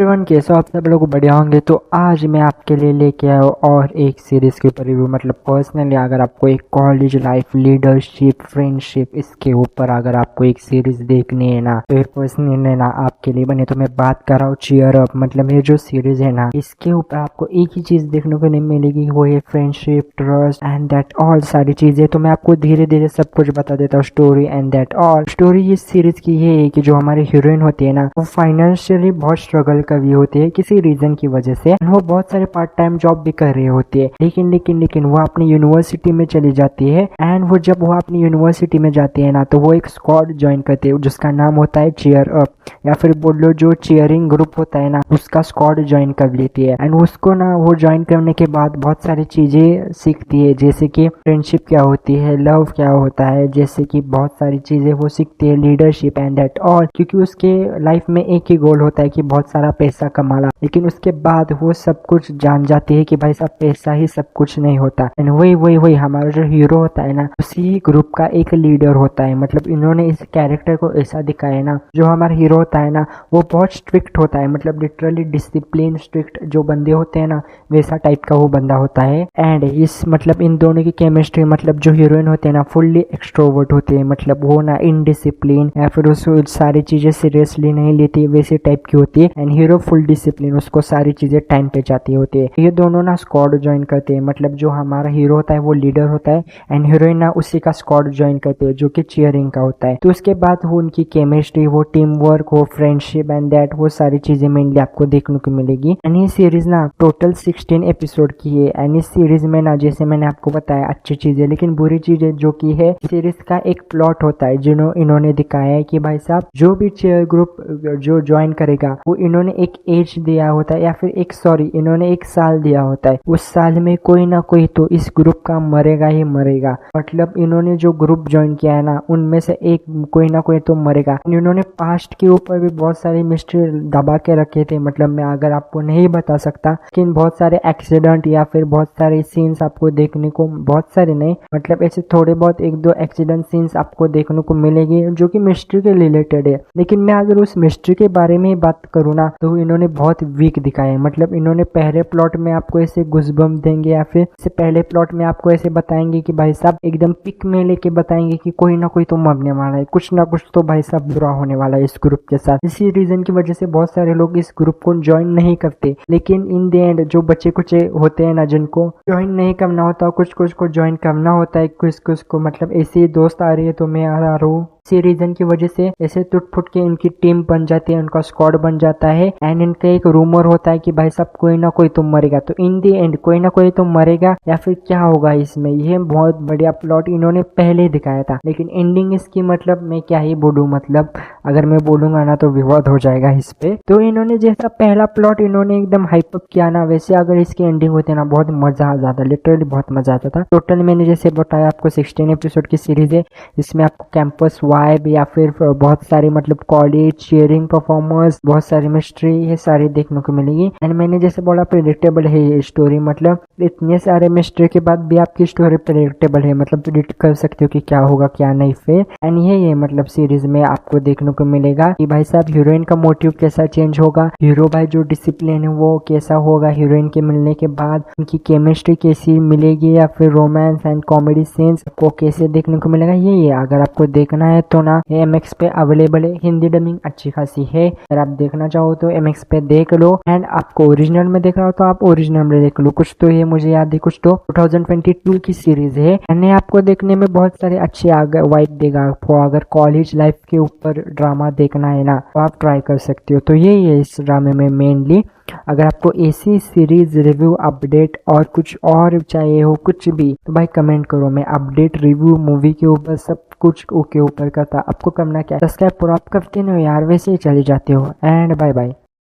Everyone, कैसे हो आप सब लोग? बढ़िया होंगे। तो आज मैं आपके लिए लेके आया हूँ और एक सीरीज के ऊपर रिव्यू। मतलब पर्सनली अगर आपको एक कॉलेज लाइफ, लीडरशिप, फ्रेंडशिप, इसके ऊपर अगर आपको एक सीरीज देखनी है ना, तो पर्सनली ना आपके लिए बने। तो मैं बात कर रहा हूँ चीयर अप। मतलब ये जो सीरीज है ना, इसके ऊपर आपको एक ही चीज देखने को नहीं मिलेगी, वो है friendship, trust and that all सारी चीजें। तो मैं आपको धीरे धीरे सब कुछ बता देता हूँ, story and that all. Story इस सीरीज की ये है कि जो हमारी हीरोइन होती है ना, वो फाइनेंशियली बहुत स्ट्रगल कर रही होती है किसी रीजन की वजह से। वो बहुत सारे पार्ट टाइम जॉब भी कर रही होती है, लेकिन वो अपनी यूनिवर्सिटी में चली जाती है। एंड वो जब वो अपनी यूनिवर्सिटी में जाती है ना, तो वो एक स्क्वाड ज्वाइन करती है जिसका नाम होता है चीयर अप, या फिर बोल लो जो चीयरिंग ग्रुप होता है ना, उसका स्क्वाड ज्वाइन कर लेती है। एंड उसको ना वो ज्वाइन करने के बाद बहुत सारी चीजें सीखती है, जैसे कि फ्रेंडशिप क्या होती है, लव क्या होता है, जैसे कि बहुत सारी चीजें वो सीखती है, लीडरशिप एंड दैट ऑल। क्योंकि उसके लाइफ में एक ही गोल होता है कि बहुत सारा पैसा कमाना, लेकिन उसके बाद वो सब कुछ जान जाती है कि भाई साहब पैसा ही सब कुछ नहीं होता। एंड वही हमारा जो हीरो होता है ना, उसी ग्रुप का एक लीडर होता है। मतलब इन्होंने इस कैरेक्टर को ऐसा दिखाया है ना, जो हमारा हीरो होता है ना, वो बहुत स्ट्रिक्ट होता है। मतलब लिटरली डिसिप्लिन, स्ट्रिक्ट जो बंदे होते हैं ना, वैसा टाइप का वो बंदा होता है। एंड इस मतलब इन दोनों की केमिस्ट्री, मतलब जो हीरोइन होते हैं ना, फुल्ली एक्सट्रोवर्ट होते हैं। मतलब वो ना इनडिसिप्लिन या फिर उसको सारी चीजें सीरियसली नहीं लेती, वैसे टाइप की होती है। एंड हीरो फुल डिसिप्लिन, उसको सारी चीजें टाइम पे जाती होती है। ये दोनों ना स्क्वाड ज्वाइन करते हैं। मतलब जो हमारा हीरो होता है वो लीडर होता है, एंड हीरोइन ना उसी का स्क्वाड ज्वाइन करते हैं जो कि चीयरिंग का होता है। तो उसके बाद वो उनकी केमिस्ट्री, वो टीम वर्क, वो फ्रेंडशिप एंड दैट, वो सारी चीजें मेनली आपको देखने को मिलेगी। एंड ये सीरीज ना टोटल 16 एपिसोड की है। एंड इस सीरीज में ना, जैसे मैंने आपको बताया, अच्छी चीजें लेकिन बुरी चीजें जो की है, सीरीज का एक प्लॉट होता है इन्होंने दिखाया है कि भाई साहब जो भी चीयर ग्रुप जो ज्वाइन करेगा, वो इन्होंने एक एज दिया होता है, या फिर इन्होंने एक साल दिया होता है। उस साल में कोई ना कोई तो इस ग्रुप का मरेगा ही मरेगा। मतलब इन्होंने जो ग्रुप ज्वाइन किया है ना, उनमें से एक कोई ना कोई तो मरेगा। इन्होंने पास्ट के ऊपर भी बहुत सारी मिस्ट्री दबा के रखे थे। मतलब मैं अगर आपको नहीं बता सकता, लेकिन बहुत सारे एक्सीडेंट या फिर बहुत सारे सीन्स आपको देखने को, बहुत सारे नहीं, मतलब ऐसे थोड़े बहुत एक दो एक्सीडेंट सीन्स आपको देखने को मिलेगी जो कि मिस्ट्री के रिलेटेड है। लेकिन मैं अगर उस मिस्ट्री के बारे में बात करूँ ना, तो इन्होंने बहुत वीक दिखाया है। मतलब इन्होंने पहले प्लॉट में आपको ऐसे गुजबम देंगे, या फिर इससे पहले प्लॉट में आपको ऐसे बताएंगे कि भाई साहब एकदम पिक में लेके बताएंगे कि कोई ना कोई तो मरने वाला है, कुछ ना कुछ तो भाई साहब बुरा होने वाला है इस ग्रुप के साथ। इसी रीजन की वजह से बहुत सारे लोग इस ग्रुप को ज्वाइन नहीं करते। लेकिन इन द एंड जो बच्चे कुछ होते हैं ना, जिनको ज्वाइन नहीं करना होता, कुछ कुछ को ज्वाइन करना होता है, कुछ कुछ को मतलब ऐसे दोस्त आ रही है तो मैं आ रहा हूँ, इसी रीजन की वजह से ऐसे टूट फुट के इनकी टीम बन जाती है, उनका स्क्वाड बन जाता है। एंड इनका एक रूमर होता है कि भाई साहब कोई ना कोई तो मरेगा। तो इन दी एंड कोई ना कोई तो मरेगा, या फिर क्या होगा इसमें, यह बहुत बढ़िया प्लॉट इन्होंने पहले दिखाया था। लेकिन एंडिंग इसकी, मतलब मैं क्या ही बोलूं, मतलब अगर मैं बोलूंगा ना तो विवाद हो जाएगा इस पे। तो इन्होंने जैसा पहला प्लॉट इन्होंने एकदम हाइप अप किया ना, वैसे अगर इसकी एंडिंग होती ना, बहुत मजा आ जाता, लिटरली बहुत मजा आता था। टोटल मैंने जैसे बताया आपको 16 एपिसोड की सीरीज है। इसमें आपको कैंपस वाइब या फिर बहुत सारे मतलब कॉलेज, चीयरिंग परफॉर्मर्स, बहुत सारी मिस्ट्री, ये सारी देखने को मिलेगी। एंड मैंने जैसे बोला प्रेडिक्टेबल है ये स्टोरी। मतलब इतने सारे मिस्ट्री के बाद भी आपकी स्टोरी प्रेडिक्टेबल है, मतलब प्रेडिक्ट कर सकते हो कि क्या होगा क्या नहीं फिर। एंड ये मतलब सीरीज में आपको देखने को मिलेगा कि भाई साहब हीरोइन का मोटिव कैसा चेंज होगा, हीरो भाई जो डिसिप्लिन है वो कैसा होगा हीरोइन के मिलने के बाद, उनकी केमिस्ट्री कैसी मिलेगी, या फिर रोमांस एंड कॉमेडी सीन्स को कैसे देखने को मिलेगा। ये अगर आपको देखना है तो ना MX पे अवेलेबल है। हिंदी डबिंग अच्छी खासी है, अगर आप देखना चाहो तो MX पे देख लो। एंड आपको ओरिजिनल में देखना हो तो आप ओरिजिनल में देख लो। कुछ तो ये मुझे याद है, कुछ तो 2022 की सीरीज है। एंड आपको देखने में बहुत सारे अच्छे वाइब देगा आपको। अगर कॉलेज लाइफ के ऊपर ड्रामा देखना है ना, तो आप ट्राई कर सकते हो। तो यही है इस ड्रामे में मेनली। अगर आपको ऐसी सीरीज रिव्यू अपडेट और कुछ और चाहिए हो कुछ भी, तो भाई कमेंट करो, मैं अपडेट रिव्यू मूवी के ऊपर सब कुछ के ऊपर करता। आपको करना क्या है, सब्सक्राइब करो। आप करते नहीं हो यार, वैसे ही चले जाते हो। And bye bye.